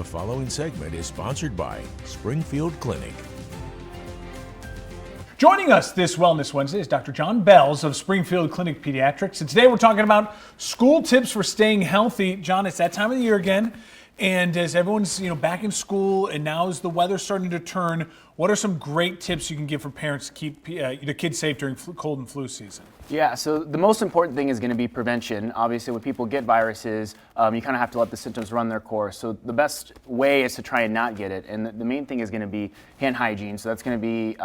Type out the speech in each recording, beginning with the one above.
following segment is sponsored by Springfield Clinic. Joining us this Wellness Wednesday is Dr. John Belz of Springfield Clinic Pediatrics. And today we're talking about school tips for staying healthy. John, it's that time of the year again. And as everyone's back in school and now as the weather's starting to turn, what are some great tips you can give for parents to keep the kids safe during cold and flu season? Yeah, so the most important thing is going to be prevention. Obviously, when people get viruses, you kind of have to let the symptoms run their course. So the best way is to try and not get it. And the main thing is going to be hand hygiene. So that's going to be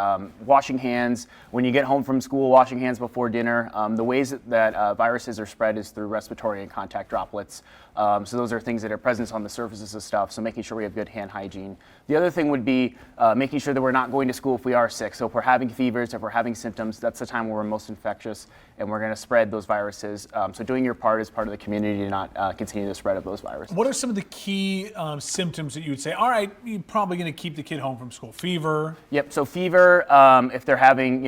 washing hands. When you get home from school, washing hands before dinner. The ways that viruses are spread is through respiratory and contact droplets. So those are things that are present on the surfaces of stuff. So making sure we have good hand hygiene. The other thing would be making sure that we're not going to school if we are sick. So if we're having fevers, if we're having symptoms, that's the time where we're most infectious and we're going to spread those viruses. So doing your part as part of the community to not continue the spread of those viruses. What are some of the key symptoms that you would say, all right, you're probably going to keep the kid home from school? Fever? Yep, so fever, if they're having,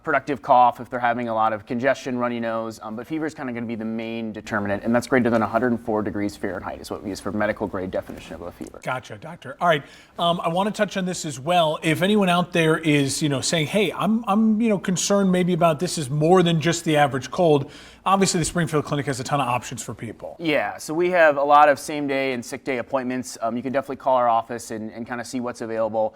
productive cough, if they're having a lot of congestion, runny nose, but fever is kind of going to be the main determinant, and that's greater than 104 degrees Fahrenheit is what we use for medical grade definition of a fever. Gotcha, doctor. All right, I want to touch on this as well. If anyone out there is, saying, hey, I'm concerned maybe about this is more than just the average cold, obviously the Springfield Clinic has a ton of options for people. Yeah, so we have a lot of same day and sick day appointments. You can definitely call our office and kind of see what's available.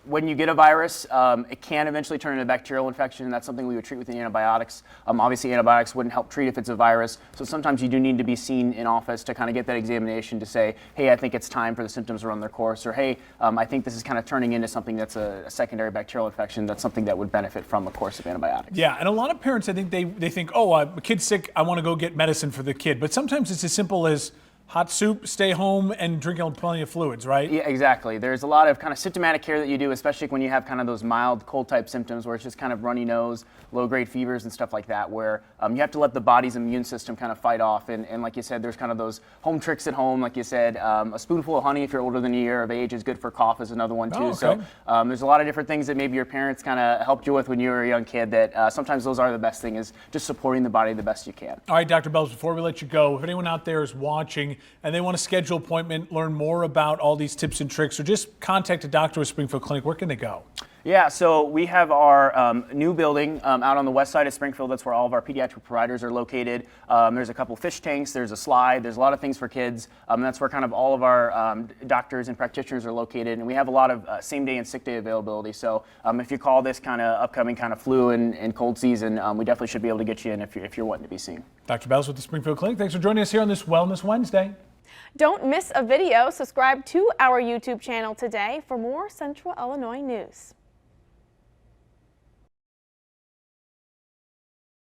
When you get a virus, it can eventually turn into a bacterial infection, and that's something we would treat with the antibiotics. Obviously, antibiotics wouldn't help treat if it's a virus, so sometimes you do need to be seen in office to kind of get that examination to say, hey, I think it's time for the symptoms to run their course, or hey, I think this is kind of turning into something that's a secondary bacterial infection. That's something that would benefit from a course of antibiotics. Yeah, and a lot of parents, I think they think, oh, my kid's sick, I want to go get medicine for the kid. But sometimes it's as simple as hot soup, stay home, and drink plenty of fluids, right? Yeah, exactly. There's a lot of kind of symptomatic care that you do, especially when you have kind of those mild cold type symptoms where it's just kind of runny nose, low grade fevers and stuff like that, where you have to let the body's immune system kind of fight off. And like you said, there's kind of those home tricks at home. Like you said, a spoonful of honey if you're older than a year of age is good for cough is another one too. Oh, okay. So there's a lot of different things that maybe your parents kind of helped you with when you were a young kid that sometimes those are the best thing, is just supporting the body the best you can. All right, Dr. Belz, before we let you go, if anyone out there is watching and they want to schedule an appointment, learn more about all these tips and tricks, or just contact a doctor at Springfield Clinic, where can they go? Yeah, so we have our new building out on the west side of Springfield. That's where all of our pediatric providers are located. There's a couple fish tanks, there's a slide, there's a lot of things for kids. That's where kind of all of our doctors and practitioners are located. And we have a lot of same day and sick day availability. So if you call this kind of upcoming kind of flu and cold season, we definitely should be able to get you in if you're wanting to be seen. Dr. Belz with the Springfield Clinic, thanks for joining us here on this Wellness Wednesday. Don't miss a video. Subscribe to our YouTube channel today for more Central Illinois news.